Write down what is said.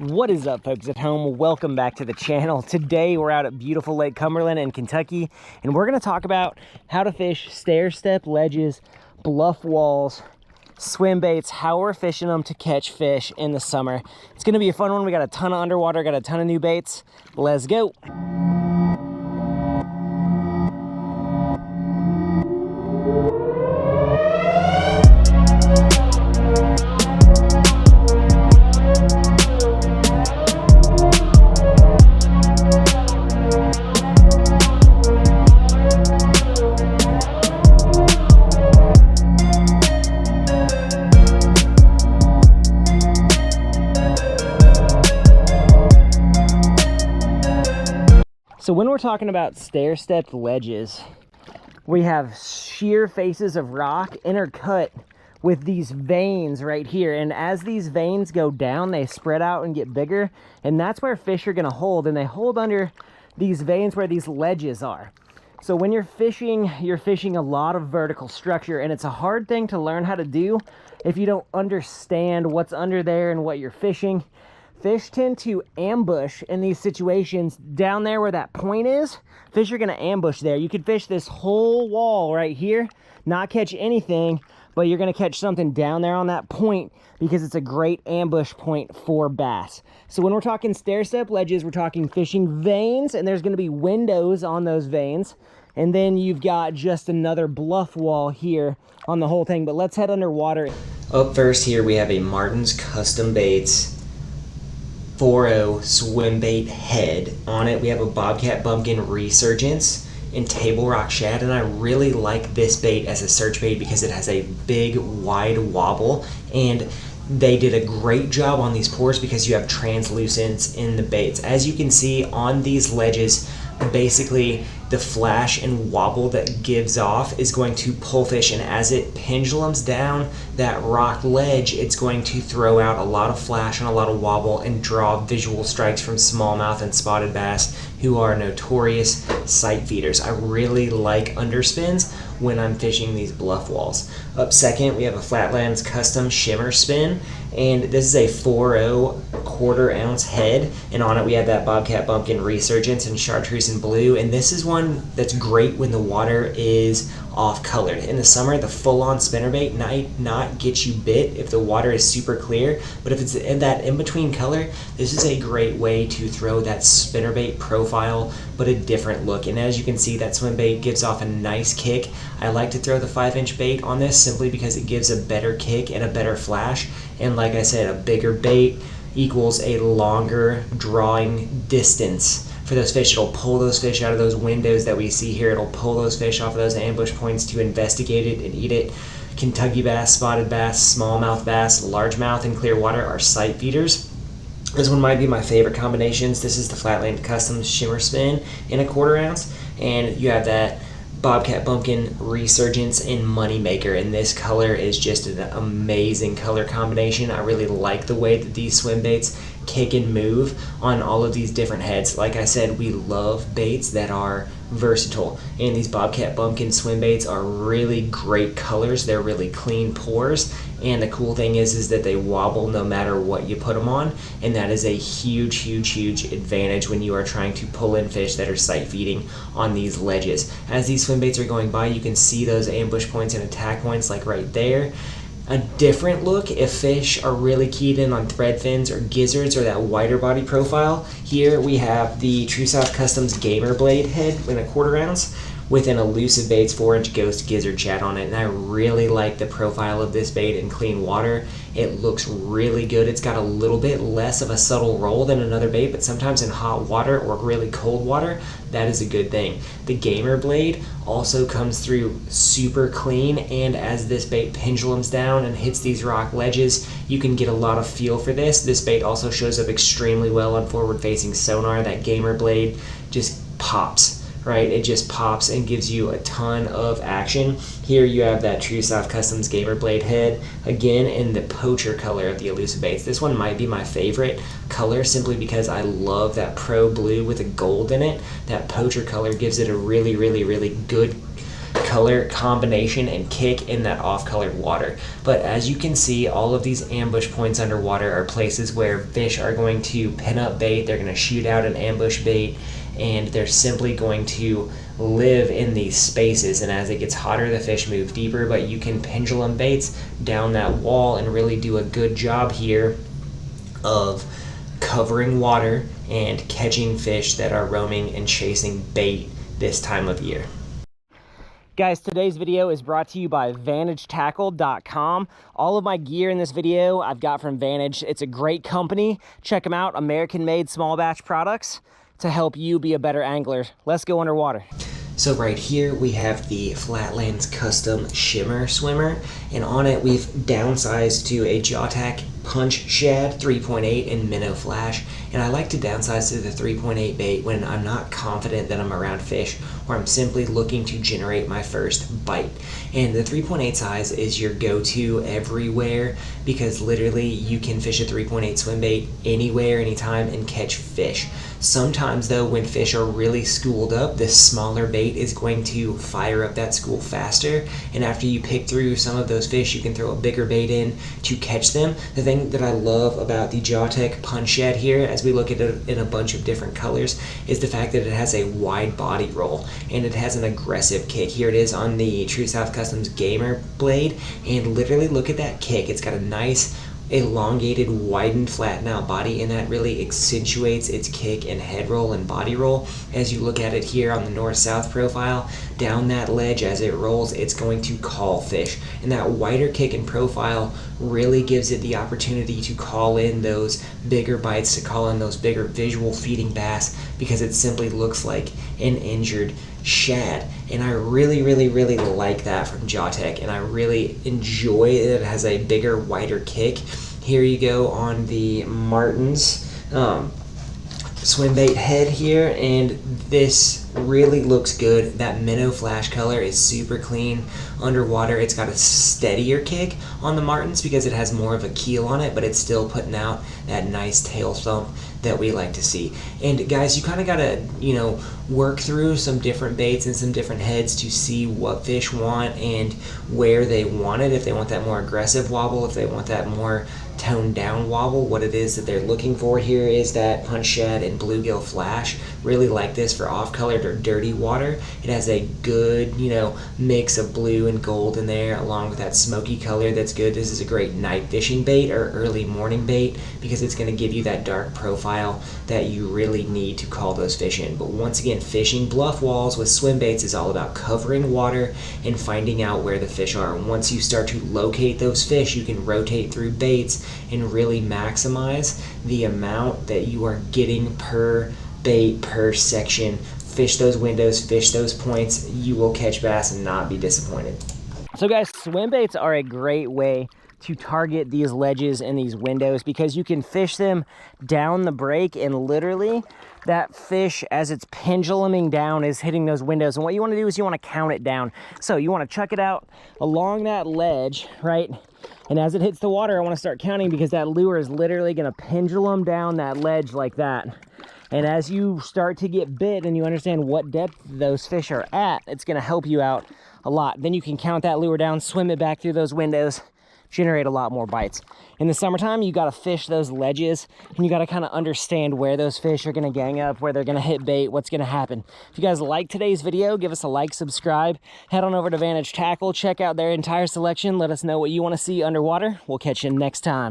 What is up, folks at home? Welcome back to the channel. Today we're out at beautiful Lake Cumberland in Kentucky, and we're going to talk about how to fish stair-step ledges, bluff walls, swim baits, how we're fishing them to catch fish in the summer. It's going to be a fun one. We got a ton of underwater, got a ton of new baits. Let's go. So when we're talking about stair-stepped ledges, we have sheer faces of rock intercut with these veins right here. And as these veins go down, they spread out and get bigger. And that's where fish are gonna hold. And they hold under these veins where these ledges are. So when you're fishing a lot of vertical structure, and it's a hard thing to learn how to do if you don't understand what's under there and what you're fishing. Fish tend to ambush in these situations down there where that point is. Fish are gonna ambush there. You could fish this whole wall right here, not catch anything, but you're gonna catch something down there on that point because it's a great ambush point for bass. So when we're talking stair-step ledges, we're talking fishing veins, and there's gonna be windows on those veins. And then you've got just another bluff wall here on the whole thing, but let's head underwater. Up first here, we have a Martin's Custom Baits 4.0 swim bait head. On it we have a Bobcat Bumpkin Resurgence and Table Rock Shad, and I really like this bait as a search bait because it has a big wide wobble, and they did a great job on these pores because you have translucence in the baits. As you can see on these ledges, basically the flash and wobble that gives off is going to pull fish, and as it pendulums down that rock ledge, it's going to throw out a lot of flash and a lot of wobble and draw visual strikes from smallmouth and spotted bass, who are notorious sight feeders. I really like underspins when I'm fishing these bluff walls. Up second, we have a Flatlands Custom Shimmer Spin, and this is a 4.0 1/4 ounce head, and on it we have that Bobcat Bumpkin Resurgence and Chartreuse and Blue, and this is one that's great when the water is off colored. In the summer, the full-on spinnerbait might not get you bit if the water is super clear, but if it's in that in-between color, this is a great way to throw that spinnerbait profile, but a different look. And as you can see, that swim bait gives off a nice kick. I like to throw the 5-inch bait on this simply because it gives a better kick and a better flash, and like I said, a bigger bait equals a longer drawing distance for those fish. It'll pull those fish out of those windows that we see here. It'll pull those fish off of those ambush points to investigate it and eat it. Kentucky bass, spotted bass, smallmouth bass, largemouth, and clear water are sight feeders. This one might be my favorite combinations. This is the Flatland Custom Shimmer Spin in a 1/4 ounce, and you have that Bobcat Bumpkin Resurgence and Moneymaker, and this color is just an amazing color combination. I really like the way that these swim baits kick and move on all of these different heads. Like I said, we love baits that are versatile, and these Bobcat Bumpkin swim baits are really great colors. They're really clean pores, and the cool thing is that they wobble no matter what you put them on, and that is a huge advantage when you are trying to pull in fish that are sight feeding on these ledges. As these swim baits are going by, you can see those ambush points and attack points like right there. A different look if fish are really keyed in on thread fins or gizzards or that wider body profile. Here we have the True South Customs Gamer Blade head in a 1/4 ounce with an Elusive Baits 4-inch Ghost Gizzard Shad on it, and I really like the profile of this bait in clean water. It looks really good. It's got a little bit less of a subtle roll than another bait, but sometimes in hot water or really cold water, that is a good thing. The Gamer Blade also comes through super clean, and as this bait pendulums down and hits these rock ledges, you can get a lot of feel for this. This bait also shows up extremely well on forward-facing sonar. That Gamer Blade just pops. Right, it just pops and gives you a ton of action. Here you have that True South Customs Gamer Blade head, again in the poacher color of the Elusive Baits. This one might be my favorite color simply because I love that pro blue with a gold in it. That poacher color gives it a really good color combination and kick in that off-colored water. But as you can see, all of these ambush points underwater are places where fish are going to pin up bait, they're going to shoot out an ambush bait, and they're simply going to live in these spaces. And as it gets hotter, the fish move deeper, but you can pendulum baits down that wall and really do a good job here of covering water and catching fish that are roaming and chasing bait this time of year. Guys, today's video is brought to you by VantageTackle.com. All of my gear in this video I've got from Vantage. It's a great company. Check them out, American-made small batch products to help you be a better angler. Let's go underwater. So right here we have the Flatlands Custom Shimmer Swimmer, and on it we've downsized to a Jawtack Punch Shad 3.8 and Minnow Flash. And I like to downsize to the 3.8 bait when I'm not confident that I'm around fish, or I'm simply looking to generate my first bite. And the 3.8 size is your go-to everywhere, because literally you can fish a 3.8 swim bait anywhere, anytime, and catch fish. Sometimes though, when fish are really schooled up, this smaller bait is going to fire up that school faster, and after you pick through some of those fish, you can throw a bigger bait in to catch them. The thing that I love about the Jawtack Punch Shad here, as we look at it in a bunch of different colors, is the fact that it has a wide body roll and it has an aggressive kick. Here it is on the True South Customs Gamer blade, and literally look at that kick. It's got a nice elongated, widened, flattened out body, and that really accentuates its kick and head roll and body roll. As you look at it here on the north-south profile, down that ledge as it rolls, it's going to call fish, and that wider kick and profile really gives it the opportunity to call in those bigger bites, to call in those bigger visual feeding bass, because it simply looks like an injured shad. And I really like that from Jawtack, and I really enjoy that it has a bigger, wider kick. Here you go on the Martin's swim bait head here, and this really looks good. That Minnow Flash color is super clean underwater. It's got a steadier kick on the Martins because it has more of a keel on it, but it's still putting out that nice tail thump that we like to see. And guys, you kind of gotta, work through some different baits and some different heads to see what fish want and where they want it. If they want that more aggressive wobble, if they want that more toned down wobble, what it is that they're looking for here is that Punch Shad and Bluegill Flash. Really like this for off-colored or dirty water. It has a good, mix of blue and gold in there, along with that smoky color that's good. This is a great night fishing bait or early morning bait, because it's going to give you that dark profile that you really need to call those fish in. But once again, fishing bluff walls with swim baits is all about covering water and finding out where the fish are. And once you start to locate those fish, you can rotate through baits and really maximize the amount that you are getting per bait, per section. Fish those windows, fish those points. You will catch bass and not be disappointed. So guys, swim baits are a great way to target these ledges and these windows, because you can fish them down the break, and literally that fish, as it's penduluming down, is hitting those windows. And what you want to do is you want to count it down. So you want to chuck it out along that ledge, right? And as it hits the water, I want to start counting, because that lure is literally going to pendulum down that ledge like that. And as you start to get bit and you understand what depth those fish are at, it's going to help you out a lot. Then you can count that lure down, swim it back through those windows, generate a lot more bites. In the summertime, you got to fish those ledges, and you got to kind of understand where those fish are going to gang up, where they're going to hit bait, what's going to happen. If you guys like today's video, give us a like, subscribe, head on over to Vantage Tackle, check out their entire selection, let us know what you want to see underwater. We'll catch you next time.